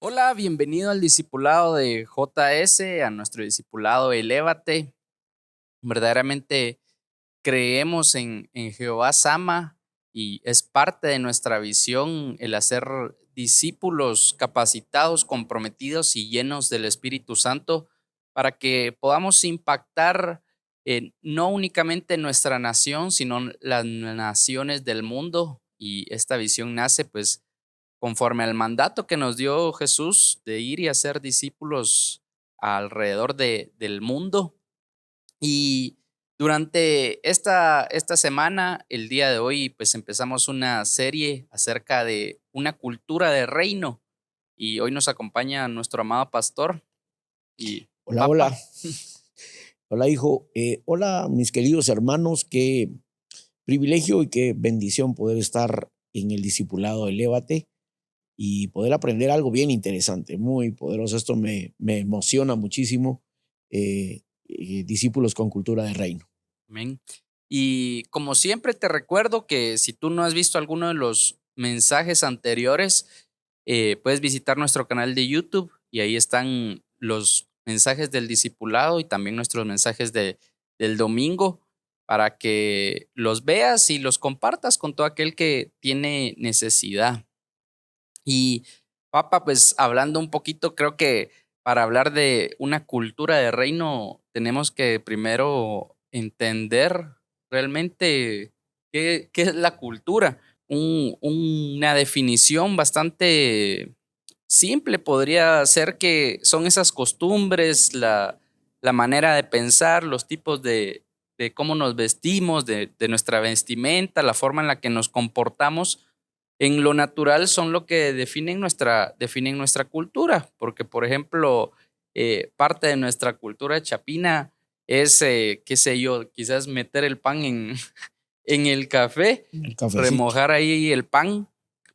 Hola, bienvenido al discipulado de JS, a nuestro discipulado Elévate. Verdaderamente creemos en Jehová Sama y es parte de nuestra visión el hacer discípulos capacitados, comprometidos y llenos del Espíritu Santo para que podamos impactar no únicamente nuestra nación, sino las naciones del mundo. Y esta visión nace pues conforme al mandato que nos dio Jesús de ir y hacer discípulos alrededor del mundo. Y durante esta semana, el día de hoy, pues empezamos una serie acerca de una cultura de reino. Y hoy nos acompaña nuestro amado pastor y Hola, papa. hola. Hola, hijo. Hola, mis queridos hermanos. Qué privilegio y qué bendición poder estar en el discipulado Elévate y poder aprender algo bien interesante, muy poderoso. Esto me emociona muchísimo. Discípulos con cultura de reino. Amén. Y como siempre te recuerdo que si tú no has visto alguno de los mensajes anteriores, puedes visitar nuestro canal de YouTube y ahí están los mensajes del discipulado y también nuestros mensajes del domingo para que los veas y los compartas con todo aquel que tiene necesidad. Y Papa, pues hablando un poquito, creo que para hablar de una cultura de reino tenemos que primero entender realmente qué es la cultura. Una definición bastante simple podría ser que son esas costumbres, la manera de pensar, los tipos de cómo nos vestimos, de nuestra vestimenta, la forma en la que nos comportamos en lo natural son lo que definen nuestra cultura, porque, por ejemplo, parte de nuestra cultura chapina es, qué sé yo, quizás meter el pan en, en el café, El cafecito. remojar ahí el pan,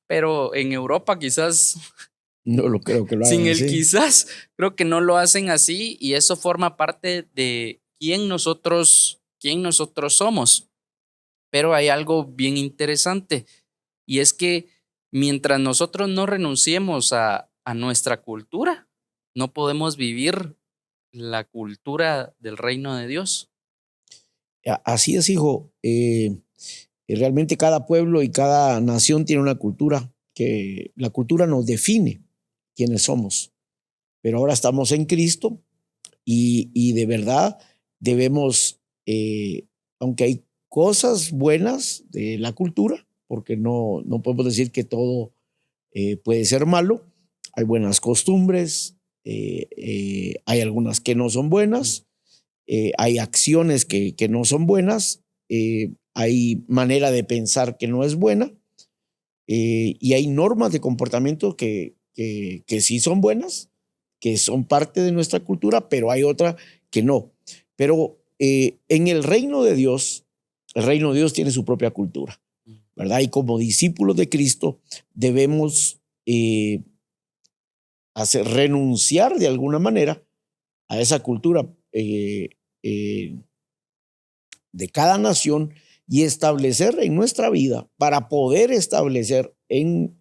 pero en Europa quizás, No lo creo que lo sin hagan el así. quizás, creo que no lo hacen así y eso forma parte de quién nosotros somos. Pero hay algo bien interesante y es que mientras nosotros no renunciemos a nuestra cultura, no podemos vivir la cultura del reino de Dios. Así es, hijo. Realmente cada pueblo y cada nación tiene una cultura, que la cultura nos define quiénes somos. Pero ahora estamos en Cristo y de verdad debemos, aunque hay cosas buenas de la cultura, porque no podemos decir que todo puede ser malo, hay buenas costumbres, hay algunas que no son buenas, hay acciones que no son buenas, hay manera de pensar que no es buena, y hay normas de comportamiento que sí son buenas, que son parte de nuestra cultura, pero hay otra que no. Pero en el reino de Dios tiene su propia cultura, ¿verdad? Y como discípulos de Cristo debemos renunciar de alguna manera a esa cultura eh, de cada nación y establecer en nuestra vida, para poder establecer en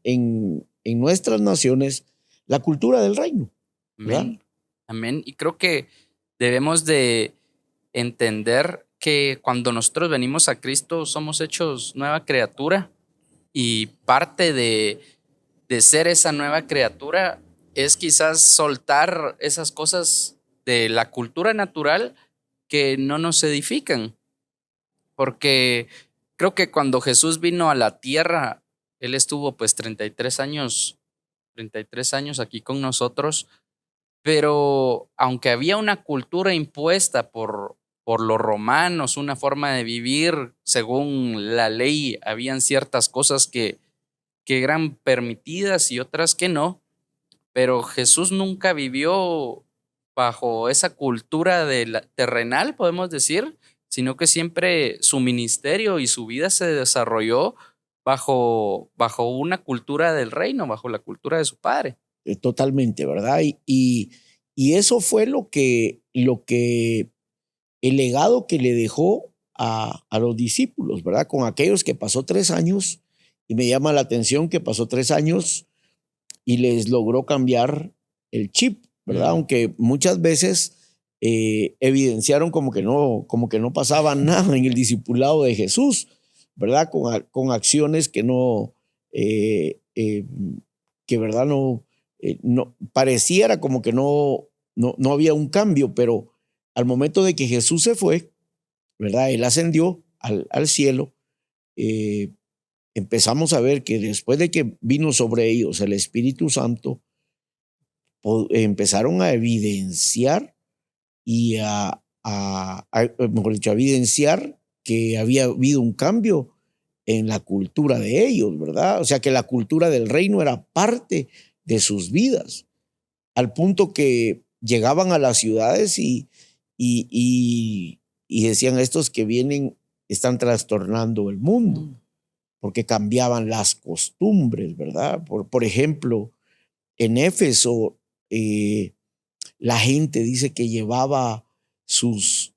nuestras naciones la cultura del reino, ¿verdad? Amén. Amén. Y creo que debemos de entender que cuando nosotros venimos a Cristo somos hechos nueva criatura y parte de ser esa nueva criatura es quizás soltar esas cosas de la cultura natural que no nos edifican, porque creo que cuando Jesús vino a la tierra, Él estuvo pues 33 años aquí con nosotros, pero aunque había una cultura impuesta por los romanos, una forma de vivir según la ley, habían ciertas cosas que eran permitidas y otras que no, pero Jesús nunca vivió bajo esa cultura terrenal, podemos decir, sino que siempre su ministerio y su vida se desarrolló bajo una cultura del reino, bajo la cultura de su padre. Totalmente, ¿verdad? Y eso fue el legado que le dejó a los discípulos, ¿verdad? Con aquellos que pasó 3 años, y me llama la atención que pasó 3 años y les logró cambiar el chip, ¿verdad? Aunque muchas veces evidenciaron como que no pasaba nada en el discipulado de Jesús, ¿verdad? Con acciones que no, que verdad no pareciera como que no había un cambio, pero al momento de que Jesús se fue, ¿verdad? Él ascendió al cielo. Empezamos a ver que después de que vino sobre ellos el Espíritu Santo, empezaron a evidenciar y mejor dicho, a evidenciar que había habido un cambio en la cultura de ellos, ¿verdad? O sea, que la cultura del reino era parte de sus vidas, al punto que llegaban a las ciudades y decían, estos que vienen están trastornando el mundo, porque cambiaban las costumbres, ¿verdad? Por ejemplo, en Éfeso, la gente dice que llevaba sus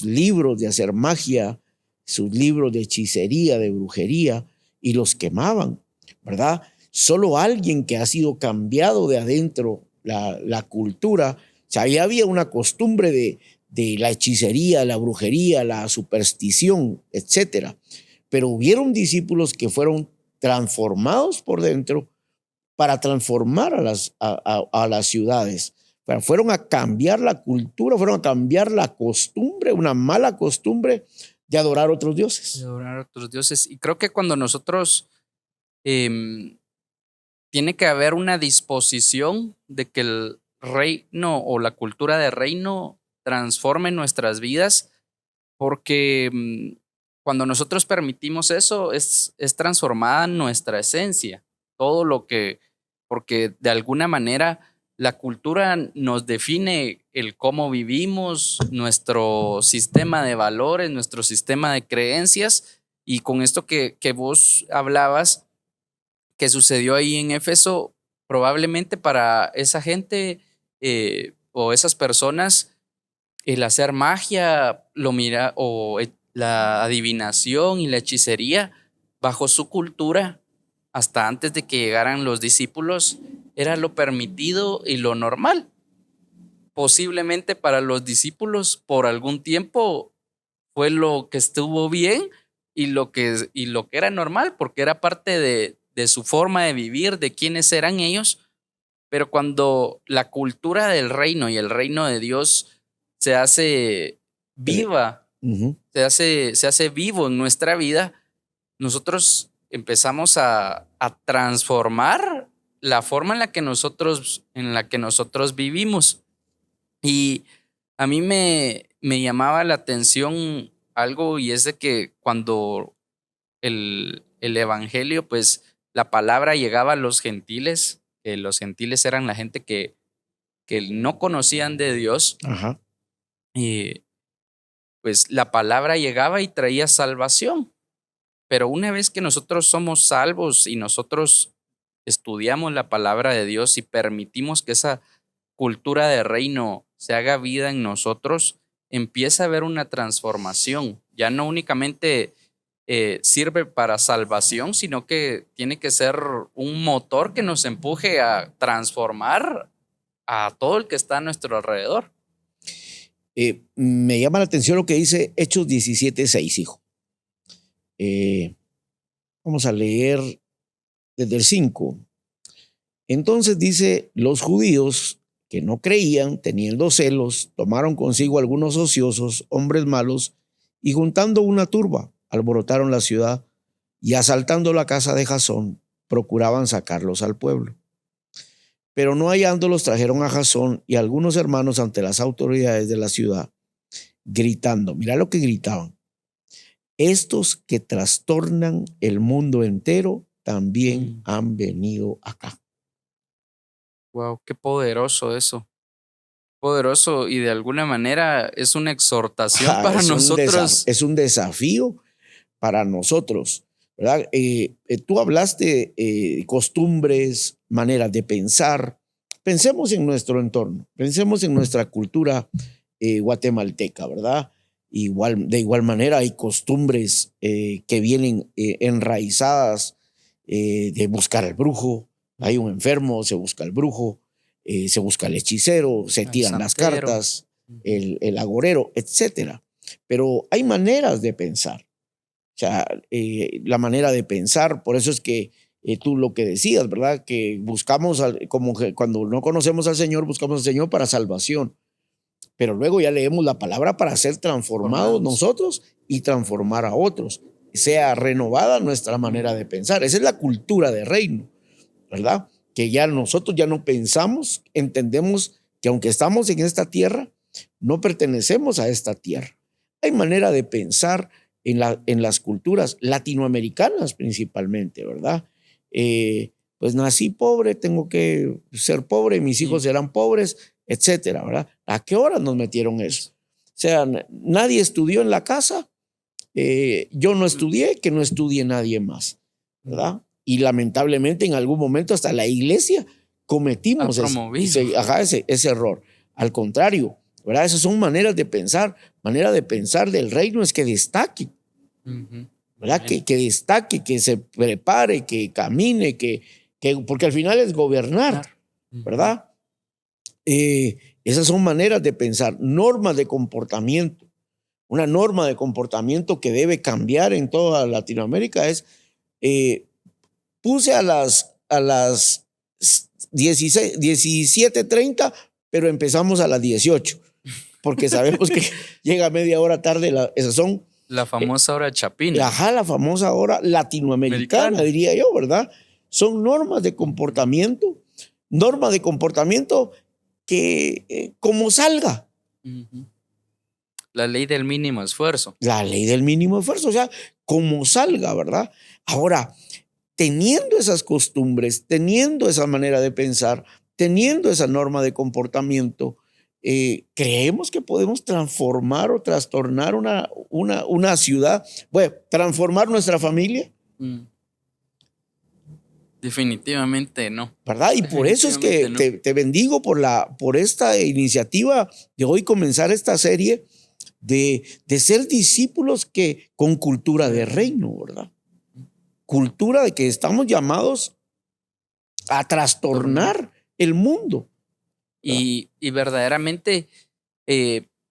libros de hacer magia, sus libros de hechicería, de brujería, y los quemaban, ¿verdad? Solo alguien que ha sido cambiado de adentro la cultura, o sea, ya había una costumbre de la hechicería, la brujería, la superstición, etcétera. Pero hubieron discípulos que fueron transformados por dentro para transformar a las ciudades. Pero fueron a cambiar la cultura, fueron a cambiar la costumbre, una mala costumbre de adorar a otros dioses. De adorar a otros dioses. Y creo que cuando nosotros tiene que haber una disposición de que el reino o la cultura de reino transforme nuestras vidas, porque cuando nosotros permitimos eso, es transformada nuestra esencia. Todo lo que, porque de alguna manera la cultura nos define el cómo vivimos, nuestro sistema de valores, nuestro sistema de creencias. Y con esto que vos hablabas, que sucedió ahí en Éfeso, probablemente para esa gente o esas personas, el hacer magia, la adivinación y la hechicería bajo su cultura, hasta antes de que llegaran los discípulos, era lo permitido y lo normal. Posiblemente para los discípulos por algún tiempo fue lo que estuvo bien y lo que era normal, porque era parte de su forma de vivir, de quiénes eran ellos. Pero cuando la cultura del reino y el reino de Dios se hace viva, se hace vivo en nuestra vida, nosotros empezamos a transformar la forma en la que nosotros vivimos. Y a mí me llamaba la atención algo, y es de que cuando el evangelio, pues la palabra llegaba a los gentiles, que los gentiles eran la gente que no conocían de Dios. Ajá. Y pues la palabra llegaba y traía salvación. Pero una vez que nosotros somos salvos y nosotros estudiamos la palabra de Dios y permitimos que esa cultura de reino se haga vida en nosotros, empieza a haber una transformación. Ya no únicamente sirve para salvación, sino que tiene que ser un motor que nos empuje a transformar a todo el que está a nuestro alrededor. Me llama la atención lo que dice Hechos 17:6, hijo. Vamos a leer desde el 5. Entonces dice, los judíos que no creían, teniendo celos, tomaron consigo algunos ociosos, hombres malos, y juntando una turba, alborotaron la ciudad y asaltando la casa de Jasón, procuraban sacarlos al pueblo. Pero no hallándolos, trajeron a Jasón y a algunos hermanos ante las autoridades de la ciudad, gritando, mira lo que gritaban, estos que trastornan el mundo entero también han venido acá. Wow, qué poderoso eso. Poderoso, y de alguna manera es una exhortación para nosotros. Es un desafío para nosotros, ¿verdad? Tú hablaste de costumbres, maneras de pensar. Pensemos en nuestro entorno, pensemos en nuestra cultura guatemalteca, ¿verdad? De igual manera hay costumbres que vienen enraizadas de buscar al brujo, Hay un enfermo, se busca el brujo, se busca el hechicero, se El tiran las santero. cartas, el agorero, etc. Pero hay maneras de pensar. O sea, la manera de pensar, por eso es que tú lo que decías, ¿verdad? Que buscamos, como que cuando no conocemos al Señor, buscamos al Señor para salvación. Pero luego ya leemos la palabra para ser transformados nosotros y transformar a otros. Sea renovada nuestra manera de pensar. Esa es la cultura de reino, ¿verdad? Que ya nosotros ya no pensamos, entendemos que aunque estamos en esta tierra, no pertenecemos a esta tierra. Hay manera de pensar en las culturas latinoamericanas principalmente, ¿verdad? Pues nací pobre, tengo que ser pobre, mis hijos serán pobres, etcétera, ¿verdad? ¿A qué hora nos metieron eso? O sea, nadie estudió en la casa, yo no estudié, que no estudie nadie más, ¿verdad? Y lamentablemente en algún momento hasta la iglesia cometimos ese error. Al contrario, ¿verdad? Esas son maneras de pensar. Manera de pensar del reino es que destaque, ¿verdad? Que destaque, que se prepare, que camine, porque al final es gobernar, ¿verdad? Esas son maneras de pensar, normas de comportamiento. Una norma de comportamiento que debe cambiar en toda Latinoamérica es, puse a las 17:30, pero empezamos a las 18, porque sabemos que llega media hora tarde. Esas son la famosa hora chapina. La famosa hora latinoamericana, diría yo, ¿verdad? Son normas de comportamiento que como salga. La ley del mínimo esfuerzo. La ley del mínimo esfuerzo, o sea, como salga, ¿verdad? Ahora, teniendo esas costumbres, teniendo esa manera de pensar, teniendo esa norma de comportamiento, creemos que podemos transformar o trastornar una ciudad, bueno, transformar nuestra familia. Definitivamente no. ¿Verdad? Y por eso es que no. te bendigo por esta iniciativa de hoy comenzar esta serie de ser discípulos con cultura de reino, ¿verdad? Cultura de que estamos llamados a trastornar el mundo. Y verdaderamente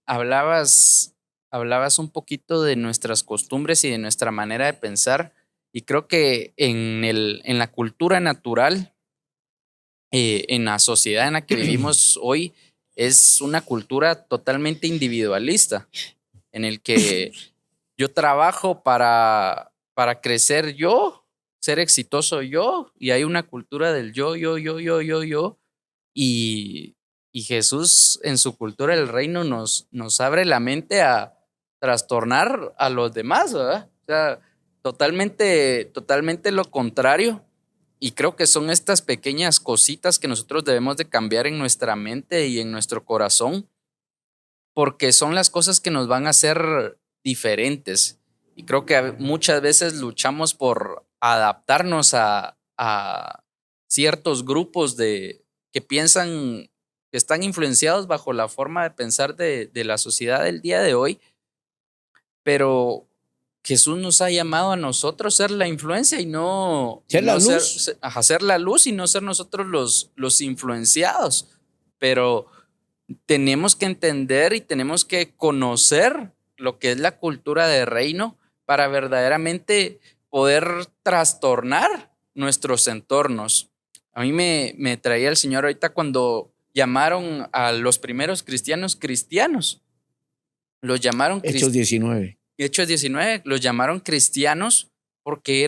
hablabas un poquito de nuestras costumbres y de nuestra manera de pensar, y creo que en la cultura natural, en la sociedad en la que vivimos hoy, es una cultura totalmente individualista, en el que yo trabajo para crecer yo, ser exitoso yo, y hay una cultura del yo, y Jesús en su cultura del reino nos abre la mente a trastornar a los demás, ¿verdad? O sea, totalmente lo contrario. Y creo que son estas pequeñas cositas que nosotros debemos de cambiar en nuestra mente y en nuestro corazón, porque son las cosas que nos van a hacer diferentes. Y creo que muchas veces luchamos por adaptarnos a ciertos grupos que piensan, que están influenciados bajo la forma de pensar de la sociedad del día de hoy, pero Jesús nos ha llamado a nosotros ser la influencia y no ser la luz. Ser la luz y no ser nosotros los influenciados. Pero tenemos que entender y tenemos que conocer lo que es la cultura de reino para verdaderamente poder trastornar nuestros entornos. A mí me traía el Señor ahorita cuando llamaron a los primeros cristianos. Los llamaron Hechos 19. Hechos 19, los llamaron cristianos porque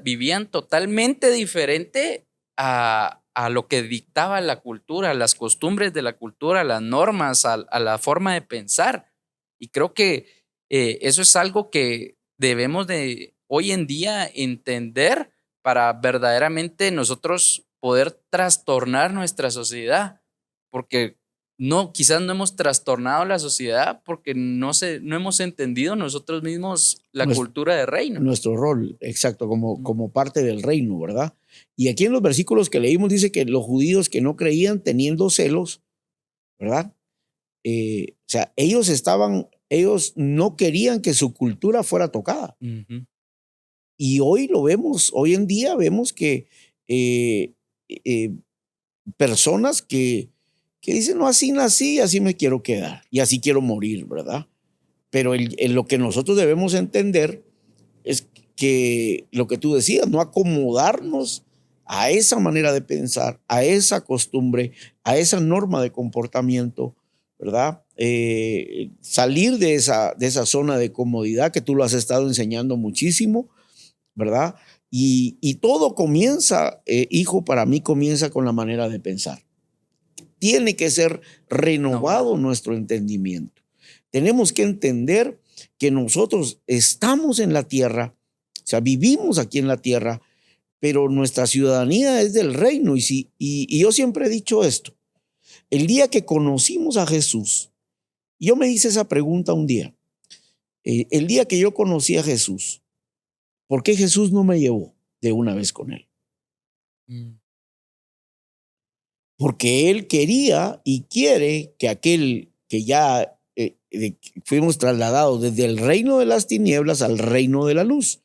vivían totalmente diferente a lo que dictaba la cultura, las costumbres de la cultura, las normas, a la forma de pensar. Y creo que eso es algo que debemos de hoy en día entender para verdaderamente nosotros poder trastornar nuestra sociedad, porque quizás no hemos trastornado la sociedad porque no hemos entendido nosotros mismos la cultura de reino. Nuestro rol, exacto, como parte del reino, ¿verdad? Y aquí en los versículos que leímos dice que los judíos que no creían teniendo celos, ¿verdad? O sea, ellos no querían que su cultura fuera tocada. Y hoy lo vemos, hoy en día vemos que personas que dicen, no, así nací, así me quiero quedar y así quiero morir, ¿verdad? Pero lo que nosotros debemos entender es que lo que tú decías, no acomodarnos a esa manera de pensar, a esa costumbre, a esa norma de comportamiento, ¿verdad? Salir de esa zona de comodidad que tú lo has estado enseñando muchísimo, ¿verdad? Y todo comienza, hijo, para mí comienza con la manera de pensar. Tiene que ser renovado nuestro entendimiento. Tenemos que entender que nosotros estamos en la tierra, o sea, vivimos aquí en la tierra, pero nuestra ciudadanía es del reino. Y yo siempre he dicho esto. El día que conocimos a Jesús, yo me hice esa pregunta un día. El día que yo conocí a Jesús, ¿por qué Jesús no me llevó de una vez con él? Porque él quería y quiere que aquel que ya fuimos trasladados desde el reino de las tinieblas al reino de la luz.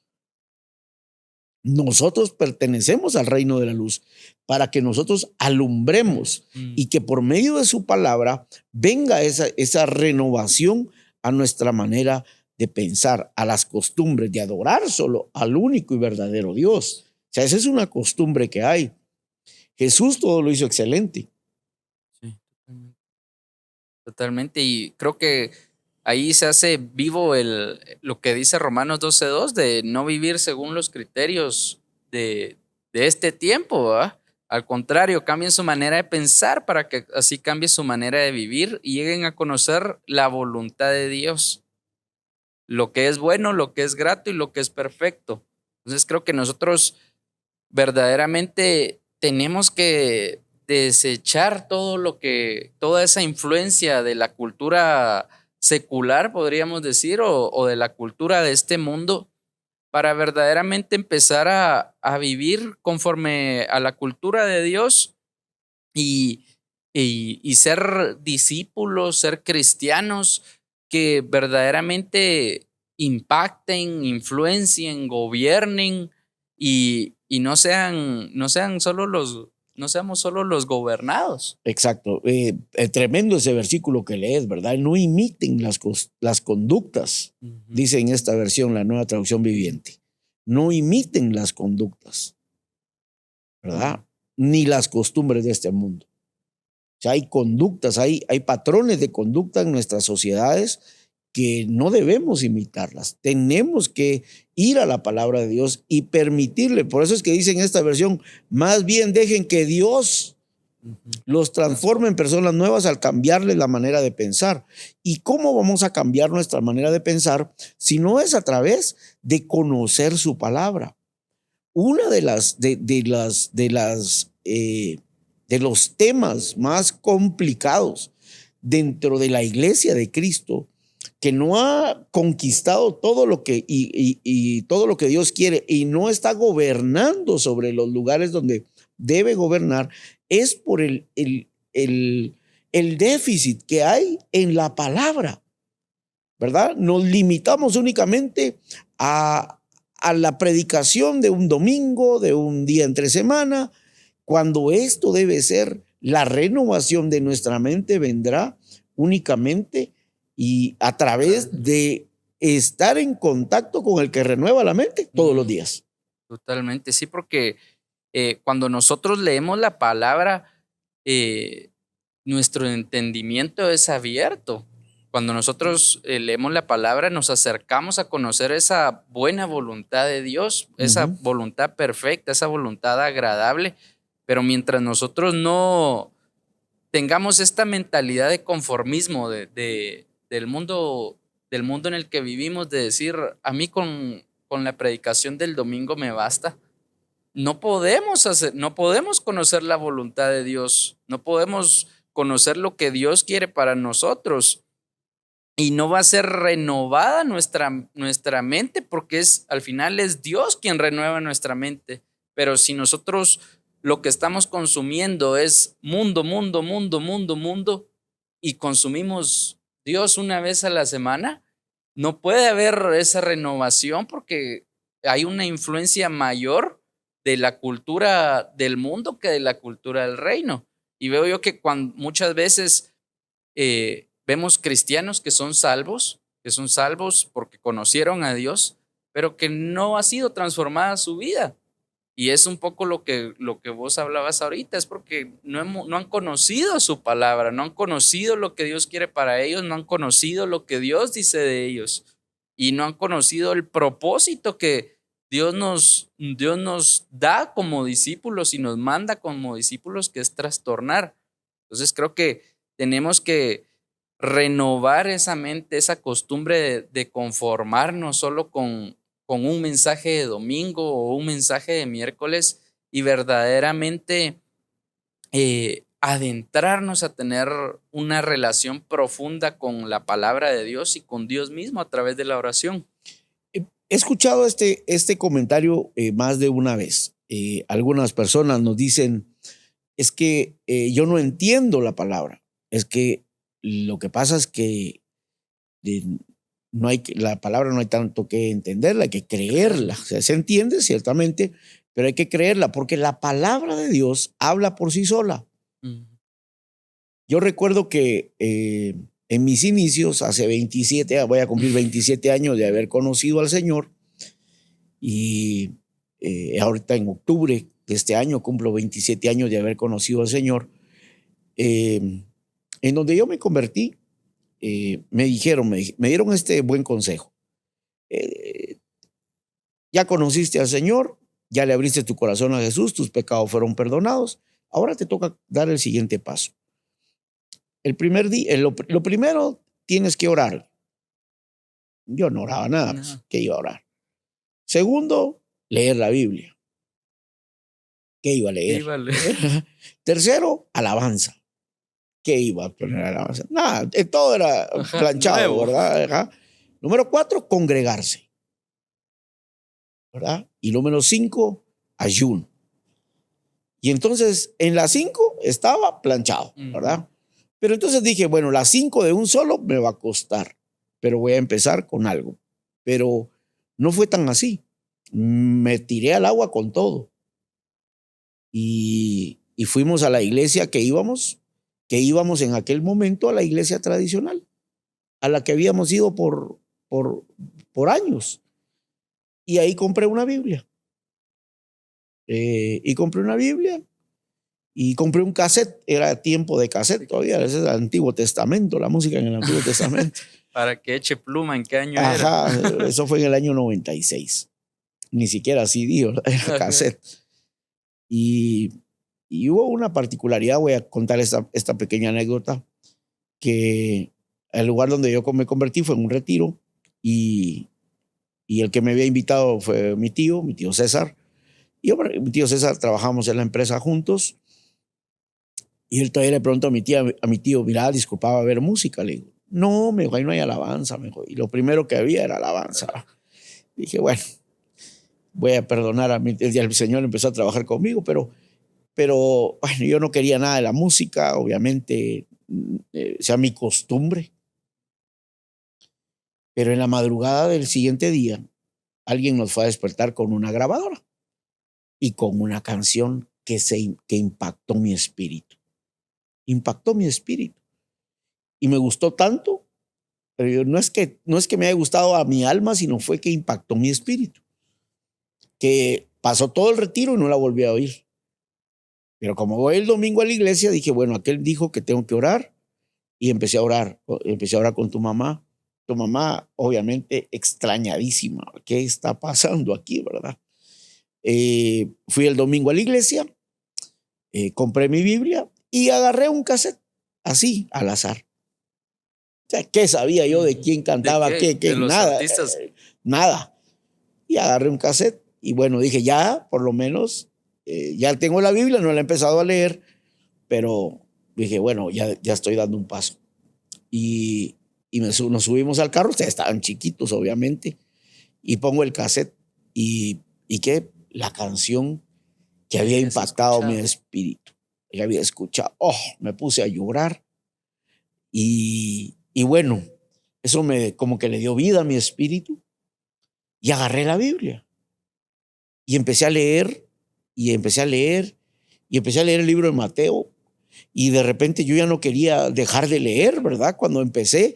Nosotros pertenecemos al reino de la luz para que nosotros alumbremos y que por medio de su palabra venga esa renovación a nuestra manera de pensar, a las costumbres de adorar solo al único y verdadero Dios. O sea, esa es una costumbre que hay. Jesús todo lo hizo excelente. Sí, totalmente. Y creo que ahí se hace vivo lo que dice Romanos 12:2 de no vivir según los criterios de este tiempo, ¿verdad? Al contrario, cambien su manera de pensar para que así cambie su manera de vivir y lleguen a conocer la voluntad de Dios, lo que es bueno, lo que es grato y lo que es perfecto. Entonces creo que nosotros verdaderamente tenemos que desechar toda esa influencia de la cultura secular, podríamos decir, o de la cultura de este mundo, para verdaderamente empezar a vivir conforme a la cultura de Dios y, y ser discípulos, ser cristianos que verdaderamente impacten, influencien, gobiernen y no seamos solo los gobernados. Exacto. Tremendo ese versículo que lees, ¿verdad? No imiten las conductas, dice en esta versión, la Nueva Traducción Viviente. No imiten las conductas, ¿verdad? Ni las costumbres de este mundo. O sea, hay conductas, hay patrones de conducta en nuestras sociedades que no debemos imitarlas. Tenemos que ir a la palabra de Dios y permitirle. Por eso es que dice en esta versión, más bien dejen que Dios los transforme en personas nuevas al cambiarles la manera de pensar. ¿Y cómo vamos a cambiar nuestra manera de pensar si no es a través de conocer su palabra? Una de los temas más complicados dentro de la iglesia de Cristo, que no ha conquistado todo lo que y todo lo que Dios quiere y no está gobernando sobre los lugares donde debe gobernar, es por el déficit que hay en la palabra, ¿verdad? Nos limitamos únicamente a la predicación de un domingo, de un día entre semana, cuando esto debe ser la renovación de nuestra mente, vendrá únicamente y a través de estar en contacto con el que renueva la mente todos los días. Totalmente, sí, porque cuando nosotros leemos la palabra, nuestro entendimiento es abierto. Cuando nosotros leemos la palabra, nos acercamos a conocer esa buena voluntad de Dios, esa voluntad perfecta, esa voluntad agradable. Pero mientras nosotros no tengamos esta mentalidad de conformismo del mundo en el que vivimos, de decir, a mí con la predicación del domingo me basta, no podemos conocer la voluntad de Dios, no podemos conocer lo que Dios quiere para nosotros. Y no va a ser renovada nuestra mente porque al final es Dios quien renueva nuestra mente. Pero si nosotros lo que estamos consumiendo es mundo, mundo, mundo, mundo, mundo y consumimos Dios una vez a la semana, no puede haber esa renovación porque hay una influencia mayor de la cultura del mundo que de la cultura del reino. Y veo yo que muchas veces vemos cristianos que son salvos porque conocieron a Dios, pero que no ha sido transformada su vida. Y es un poco lo que vos hablabas ahorita, es porque no han conocido su palabra, no han conocido lo que Dios quiere para ellos, no han conocido lo que Dios dice de ellos y no han conocido el propósito que Dios nos da como discípulos y nos manda como discípulos, que es trastornar. Entonces creo que tenemos que renovar esa mente, esa costumbre de conformarnos solo con un mensaje de domingo o un mensaje de miércoles y verdaderamente adentrarnos a tener una relación profunda con la palabra de Dios y con Dios mismo a través de la oración. He escuchado este comentario más de una vez. Algunas personas nos dicen, es que yo no entiendo la palabra. Es que lo que pasa es que la palabra no hay tanto que entenderla, hay que creerla. O sea, se entiende ciertamente, pero hay que creerla porque la palabra de Dios habla por sí sola. Yo recuerdo que en mis inicios, voy a cumplir 27 años de haber conocido al Señor, y ahorita en octubre de este año cumplo 27 años de haber conocido al Señor. En donde yo me convertí, me dieron este buen consejo. Ya conociste al Señor, ya le abriste tu corazón a Jesús, tus pecados fueron perdonados, ahora te toca dar el siguiente paso. El primer día, lo primero, tienes que orar. Yo no oraba nada, pues, ¿qué iba a orar? Segundo, leer la Biblia. ¿Qué iba a leer? Tercero, alabanza. ¿Qué iba a poner alabanza? Nada, todo era planchado, nuevo. ¿Verdad? Ajá. Número 4, congregarse. ¿Verdad? Y número 5, ayuno. Y entonces en las 5 estaba planchado, ¿verdad? Pero entonces dije, bueno, las 5 de un solo me va a costar, pero voy a empezar con algo. Pero no fue tan así. Me tiré al agua con todo. Y fuimos a la iglesia que íbamos en aquel momento, a la iglesia tradicional, a la que habíamos ido por años. Y ahí compré una Biblia. Y compré un cassette. Era tiempo de cassette todavía, ese es el Antiguo Testamento, la música en el Antiguo Testamento. Para que eche pluma, ¿en qué año era? Ajá, eso fue en el año 96. Ni siquiera CD, era cassette. Y hubo una particularidad, voy a contar esta pequeña anécdota, que el lugar donde yo me convertí fue en un retiro, y el que me había invitado fue mi tío César. Y mi tío César trabajamos en la empresa juntos, y él todavía le preguntó a mi tío, mira, disculpaba ver música. Le digo, no, me dijo, ahí no hay alabanza, me dijo. Y lo primero que había era alabanza. Dije, bueno, voy a perdonar a el Señor empezó a trabajar conmigo, pero bueno, yo no quería nada de la música, obviamente, sea mi costumbre. Pero en la madrugada del siguiente día, alguien nos fue a despertar con una grabadora y con una canción que impactó mi espíritu. Impactó mi espíritu. Y me gustó tanto, pero no es que me haya gustado a mi alma, sino fue que impactó mi espíritu. Que pasó todo el retiro y no la volví a oír. Pero como voy el domingo a la iglesia, dije, bueno, aquel dijo que tengo que orar, y empecé a orar con tu mamá. Tu mamá, obviamente, extrañadísima. ¿Qué está pasando aquí, verdad? Fui el domingo a la iglesia, compré mi Biblia y agarré un cassette, así, al azar. O sea, ¿qué sabía yo de quién cantaba? ¿Qué? Nada, nada. Y agarré un cassette y bueno, dije, ya, por lo menos, ya tengo la Biblia, no la he empezado a leer, pero dije, bueno, ya estoy dando un paso. Y nos subimos al carro, ustedes estaban chiquitos, obviamente, y pongo el cassette y que la canción que había impactado mi espíritu, que había escuchado, me puse a llorar y bueno, eso como que le dio vida a mi espíritu, y agarré la Biblia y empecé a leer y empecé a leer el libro de Mateo y de repente yo ya no quería dejar de leer, ¿verdad? Cuando empecé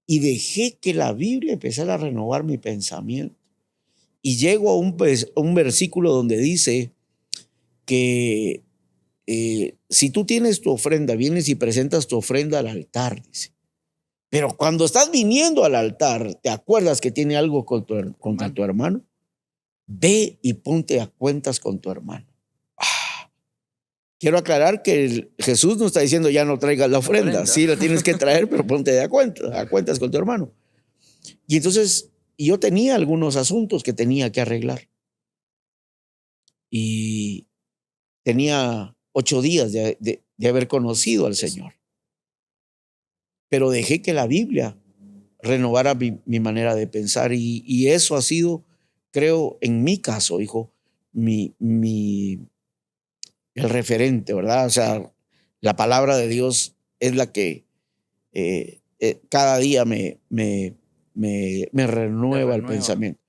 y dejé que la Biblia empezara a renovar mi pensamiento. Y llego a un versículo donde dice que si tú tienes tu ofrenda, vienes y presentas tu ofrenda al altar, dice. Pero cuando estás viniendo al altar, ¿te acuerdas que tiene algo contra tu hermano? Ve y ponte a cuentas con tu hermano. Quiero aclarar que Jesús no está diciendo ya no traigas la ofrenda. Sí, la tienes que traer, pero ponte a cuentas con tu hermano. Y entonces yo tenía algunos asuntos que tenía que arreglar. Y tenía 8 días de haber conocido al Señor. Pero dejé que la Biblia renovara mi manera de pensar. Y eso ha sido, creo, en mi caso, hijo, el referente, ¿verdad? O sea, la palabra de Dios es la que cada día me renueva el pensamiento.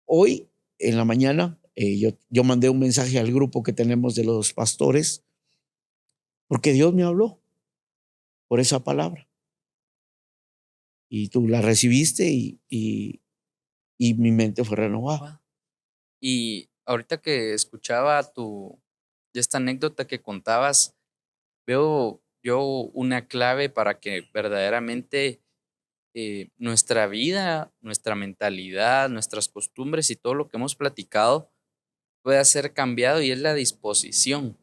Hoy, en la mañana, yo mandé un mensaje al grupo que tenemos de los pastores, porque Dios me habló por esa palabra. Y tú la recibiste y mi mente fue renovada. Y ahorita que escuchaba esta anécdota que contabas, veo yo una clave para que verdaderamente nuestra vida, nuestra mentalidad, nuestras costumbres y todo lo que hemos platicado pueda ser cambiado, y es la disposición.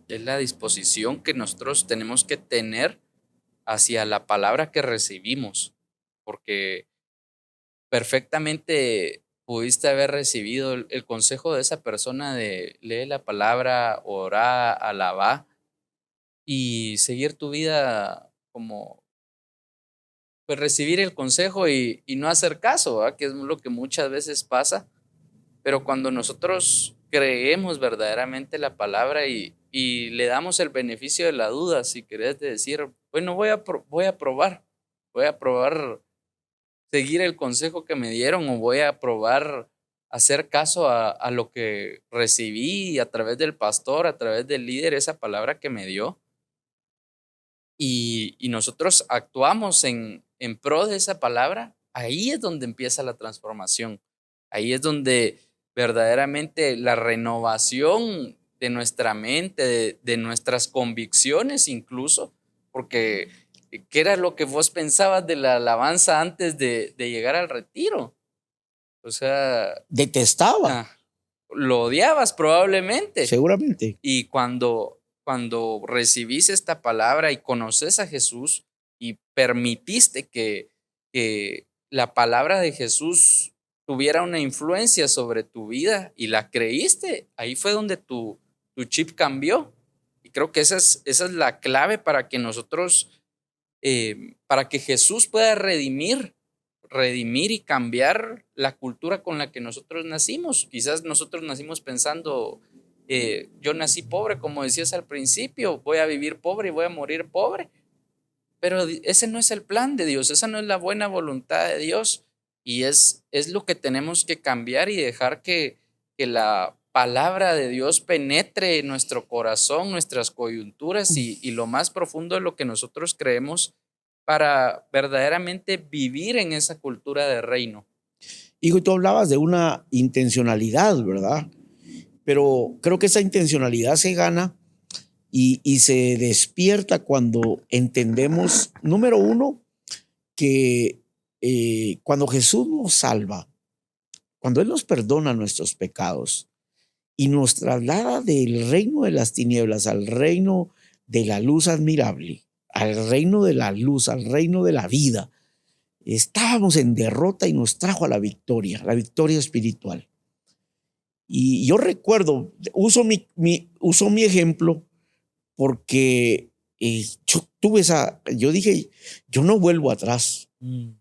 Es la disposición que nosotros tenemos que tener hacia la palabra que recibimos, porque perfectamente pudiste haber recibido el consejo de esa persona de lee la palabra, orá, alabá y seguir tu vida como, pues recibir el consejo y no hacer caso, ¿verdad? Que es lo que muchas veces pasa. Pero cuando nosotros creemos verdaderamente la palabra y le damos el beneficio de la duda, si querés decir, bueno, voy a probar seguir el consejo que me dieron, o voy a probar hacer caso a lo que recibí a través del pastor, a través del líder, esa palabra que me dio, y nosotros actuamos en pro de esa palabra, ahí es donde empieza la transformación. Ahí es donde verdaderamente la renovación de nuestra mente, de nuestras convicciones incluso, porque ¿qué era lo que vos pensabas de la alabanza antes de llegar al retiro? O sea, Detestaba, lo odiabas probablemente. seguramente. Y cuando recibís esta palabra y conoces a Jesús y permitiste que la palabra de Jesús tuviera una influencia sobre tu vida y la creíste, ahí fue donde tu chip cambió. Y creo que esa es la clave para que nosotros, para que Jesús pueda redimir y cambiar la cultura con la que nosotros nacimos. Quizás nosotros nacimos pensando, yo nací pobre, como decías al principio, voy a vivir pobre y voy a morir pobre. Pero ese no es el plan de Dios, esa no es la buena voluntad de Dios. Y es lo que tenemos que cambiar y dejar que la palabra de Dios penetre en nuestro corazón, nuestras coyunturas y lo más profundo de lo que nosotros creemos, para verdaderamente vivir en esa cultura de reino. Hijo, tú hablabas de una intencionalidad, ¿verdad? Pero creo que esa intencionalidad se gana y se despierta cuando entendemos, número uno, que cuando Jesús nos salva, cuando Él nos perdona nuestros pecados y nos traslada del reino de las tinieblas al reino de la luz admirable, al reino de la luz, al reino de la vida, estábamos en derrota y nos trajo a la victoria espiritual. Y yo recuerdo, uso mi ejemplo porque yo dije, yo no vuelvo atrás. O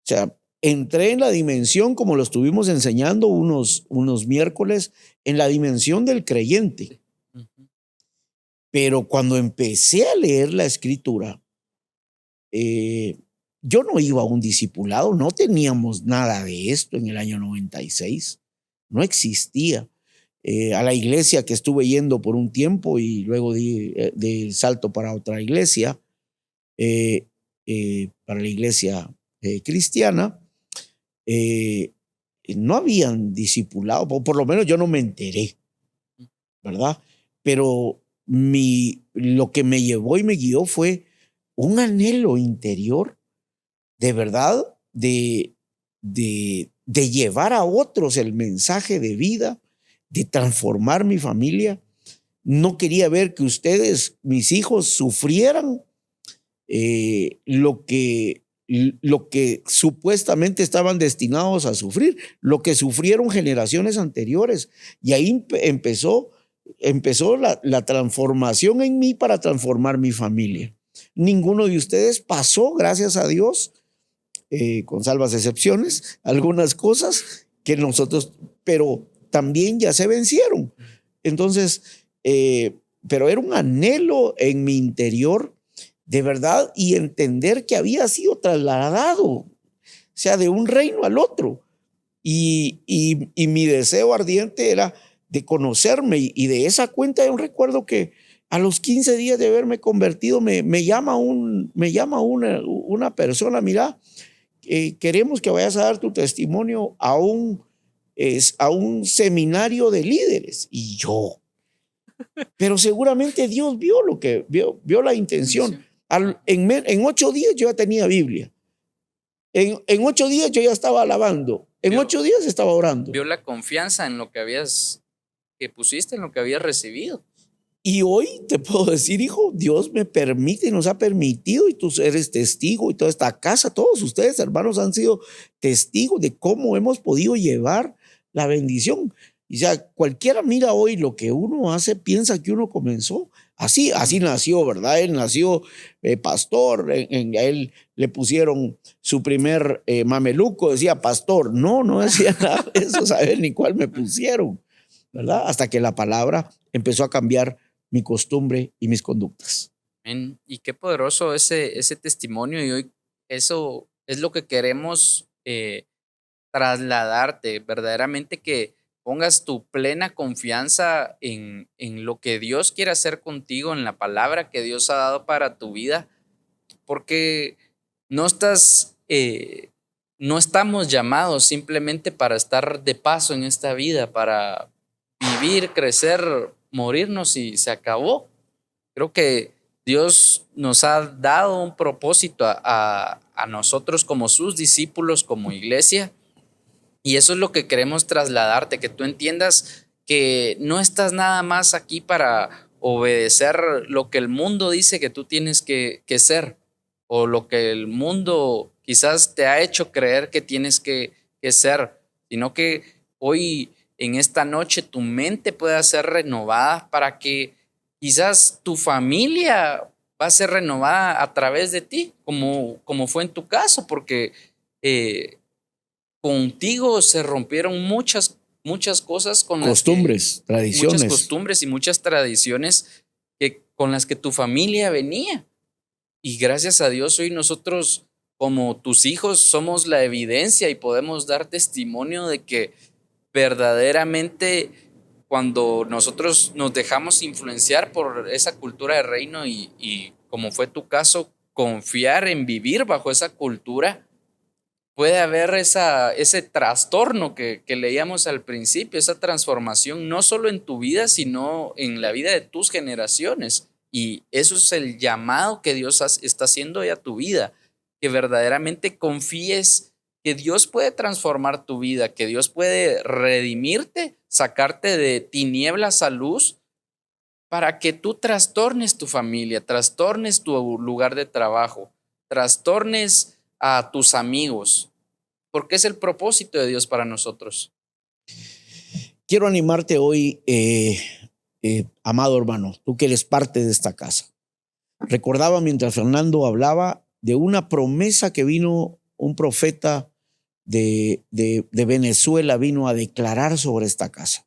sea, entré en la dimensión, como lo estuvimos enseñando unos miércoles, en la dimensión del creyente. Pero cuando empecé a leer la escritura, yo no iba a un discipulado, no teníamos nada de esto en el año 96, no existía. a la iglesia que estuve yendo por un tiempo y luego di salto para otra iglesia, para la iglesia cristiana. No habían discipulado, por lo menos yo no me enteré, ¿verdad? Pero lo que me llevó y me guió fue un anhelo interior, de verdad, de llevar a otros el mensaje de vida, de transformar mi familia. No quería ver que ustedes, mis hijos, sufrieran lo que supuestamente estaban destinados a sufrir, lo que sufrieron generaciones anteriores. Y ahí empezó la transformación en mí para transformar mi familia. Ninguno de ustedes pasó, gracias a Dios, con salvas excepciones, algunas cosas que nosotros, pero también ya se vencieron. Entonces, pero era un anhelo en mi interior de verdad y entender que había sido trasladado, o sea, de un reino al otro. Y mi deseo ardiente era de conocerme y de esa cuenta yo recuerdo que a los 15 días de haberme convertido me llama una persona, mira, queremos que vayas a dar tu testimonio a un seminario de líderes. Y yo, pero seguramente Dios vio lo que vio la intención. En 8 días yo ya tenía Biblia. En 8 días yo ya estaba alabando. En 8 días estaba orando. Vio la confianza en lo que pusiste, en lo que habías recibido. Y hoy te puedo decir, hijo, Dios me permite y nos ha permitido, y tú eres testigo, y toda esta casa, todos ustedes, hermanos, han sido testigos de cómo hemos podido llevar la bendición. Y ya cualquiera mira hoy lo que uno hace, piensa que uno comenzó. Así nació, ¿verdad? Él nació pastor, a él le pusieron su primer mameluco, decía pastor. No decía nada de eso, saber ni cuál me pusieron, ¿verdad? Hasta que la palabra empezó a cambiar mi costumbre y mis conductas. Y qué poderoso ese testimonio, y hoy eso es lo que queremos trasladarte, verdaderamente que pongas tu plena confianza en lo que Dios quiere hacer contigo, en la palabra que Dios ha dado para tu vida, porque no estamos llamados simplemente para estar de paso en esta vida, para vivir, crecer, morirnos y se acabó. Creo que Dios nos ha dado un propósito a nosotros como sus discípulos, como iglesia, y eso es lo que queremos trasladarte, que tú entiendas que no estás nada más aquí para obedecer lo que el mundo dice que tú tienes que ser, o lo que el mundo quizás te ha hecho creer que tienes que ser, sino que hoy, en esta noche, tu mente pueda ser renovada para que quizás tu familia va a ser renovada a través de ti, como fue en tu caso, porque contigo se rompieron muchas cosas Costumbres, tradiciones. muchas costumbres y muchas tradiciones con las que tu familia venía. Y gracias a Dios hoy nosotros, como tus hijos, somos la evidencia y podemos dar testimonio de que verdaderamente cuando nosotros nos dejamos influenciar por esa cultura de reino y como fue tu caso, confiar en vivir bajo esa cultura, puede haber ese trastorno que leíamos al principio, esa transformación, no solo en tu vida, sino en la vida de tus generaciones. Y eso es el llamado que Dios está haciendo ya a tu vida, que verdaderamente confíes que Dios puede transformar tu vida, que Dios puede redimirte, sacarte de tinieblas a luz, para que tú trastornes tu familia, trastornes tu lugar de trabajo, trastornes a tus amigos, porque es el propósito de Dios para nosotros. Quiero animarte hoy, amado hermano, tú que eres parte de esta casa. Recordaba mientras Fernando hablaba de una promesa que vino un profeta de Venezuela, vino a declarar sobre esta casa.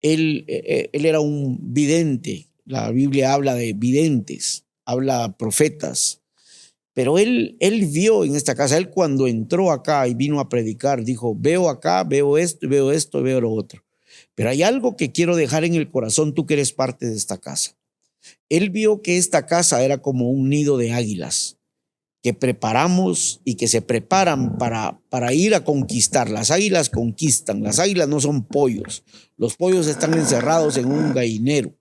Él era un vidente, la Biblia habla de videntes, habla profetas. Pero él vio en esta casa, él cuando entró acá y vino a predicar, dijo, veo acá, veo esto, veo lo otro. Pero hay algo que quiero dejar en el corazón, tú que eres parte de esta casa. Él vio que esta casa era como un nido de águilas que preparamos y que se preparan para ir a conquistar. Las águilas conquistan, las águilas no son pollos. Los pollos están encerrados en un gallinero,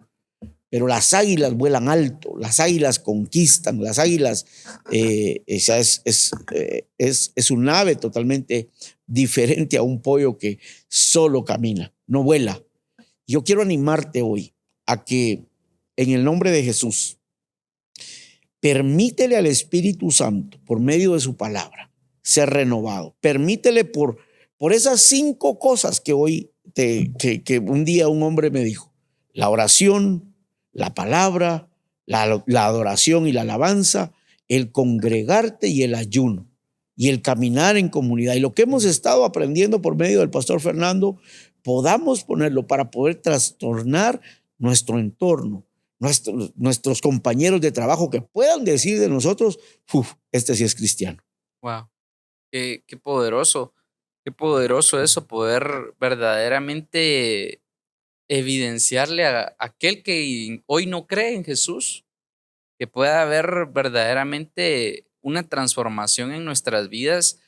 pero las águilas vuelan alto, las águilas conquistan, las águilas, es un ave totalmente diferente a un pollo que solo camina, no vuela. Yo quiero animarte hoy a que en el nombre de Jesús, permítele al Espíritu Santo, por medio de su palabra, ser renovado. Permítele por esas 5 cosas que hoy, que un día un hombre me dijo: la oración, la palabra, la adoración y la alabanza, el congregarte y el ayuno, y el caminar en comunidad. Y lo que hemos estado aprendiendo por medio del pastor Fernando, podamos ponerlo para poder trastornar nuestro entorno, nuestros compañeros de trabajo, que puedan decir de nosotros: este sí es cristiano. Wow, qué poderoso eso, poder verdaderamente evidenciarle a aquel que hoy no cree en Jesús, que pueda haber verdaderamente una transformación en nuestras vidas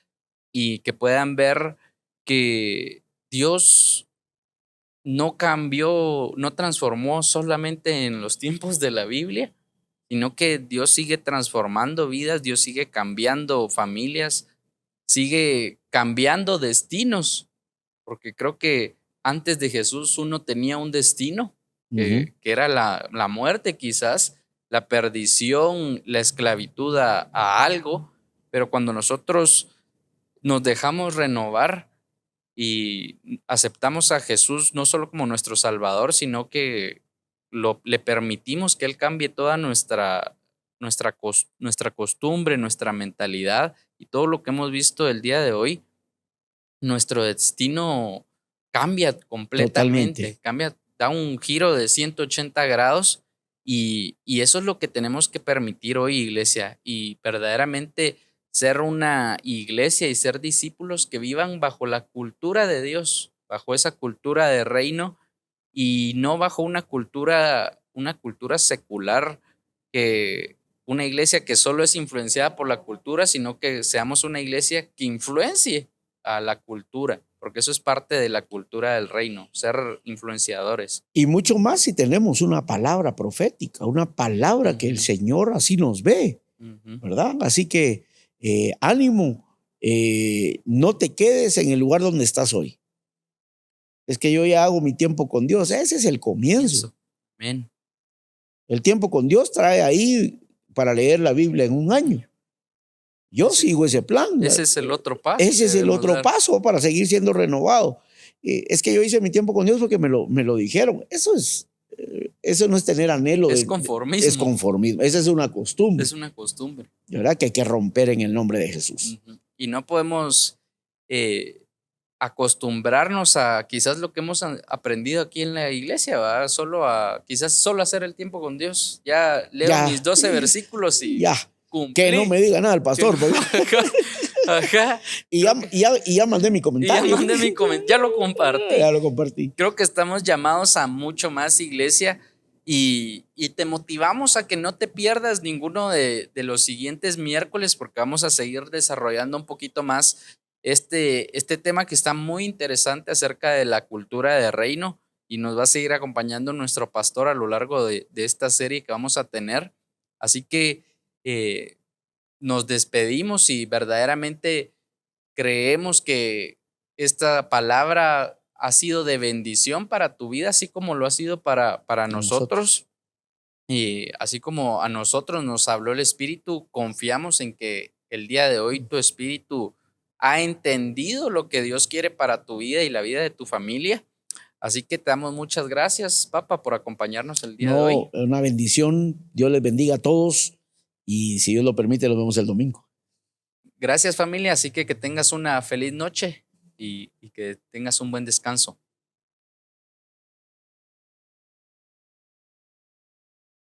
y que puedan ver que Dios no cambió, no transformó solamente en los tiempos de la Biblia, sino que Dios sigue transformando vidas, Dios sigue cambiando familias, sigue cambiando destinos, porque creo que antes de Jesús uno tenía un destino, que era la muerte quizás, la perdición, la esclavitud a algo, pero cuando nosotros nos dejamos renovar y aceptamos a Jesús no solo como nuestro Salvador, sino que le permitimos que Él cambie toda nuestra costumbre, nuestra mentalidad y todo lo que hemos visto el día de hoy, nuestro destino cambia completamente, Totalmente. cambia, da un giro de 180 grados y eso es lo que tenemos que permitir hoy, iglesia, y verdaderamente ser una iglesia y ser discípulos que vivan bajo la cultura de Dios, bajo esa cultura de reino y no bajo una cultura secular, que una iglesia que solo es influenciada por la cultura, sino que seamos una iglesia que influencie a la cultura, porque eso es parte de la cultura del reino, ser influenciadores. Y mucho más si tenemos una palabra profética, una palabra que el Señor así nos ve, ¿verdad? Así que ánimo, no te quedes en el lugar donde estás hoy. Es que yo ya hago mi tiempo con Dios. Ese es el comienzo. Amén. El tiempo con Dios trae ahí para leer la Biblia en un año. Yo sigo ese plan. Ese es el otro paso. Ese es el otro paso para seguir siendo renovado. Es que yo hice mi tiempo con Dios porque me lo dijeron. Eso no es tener anhelo. Es conformismo. Es conformismo. Esa es una costumbre. Es una costumbre. De verdad que hay que romper en el nombre de Jesús. Y no podemos acostumbrarnos a quizás lo que hemos aprendido aquí en la iglesia, ¿verdad? Quizás solo hacer el tiempo con Dios. Ya leo mis 12 versículos y ya. Cumplí. Que no me diga nada el pastor. Ajá. Y ya mandé mi comentario. Ya lo compartí. Ya lo compartí. Creo que estamos llamados a mucho más, iglesia, y te motivamos a que no te pierdas ninguno de los siguientes miércoles, porque vamos a seguir desarrollando un poquito más este tema que está muy interesante acerca de la cultura de reino, y nos va a seguir acompañando nuestro pastor a lo largo de esta serie que vamos a tener. Así que nos despedimos y verdaderamente creemos que esta palabra ha sido de bendición para tu vida, así como lo ha sido para nosotros. Y así como a nosotros nos habló el Espíritu, confiamos en que el día de hoy tu espíritu ha entendido lo que Dios quiere para tu vida y la vida de tu familia. Así que te damos muchas gracias, Papa, por acompañarnos el día de hoy. Una bendición. Dios les bendiga a todos y si Dios lo permite, nos vemos el domingo. Gracias, familia. Así que tengas una feliz noche y que tengas un buen descanso.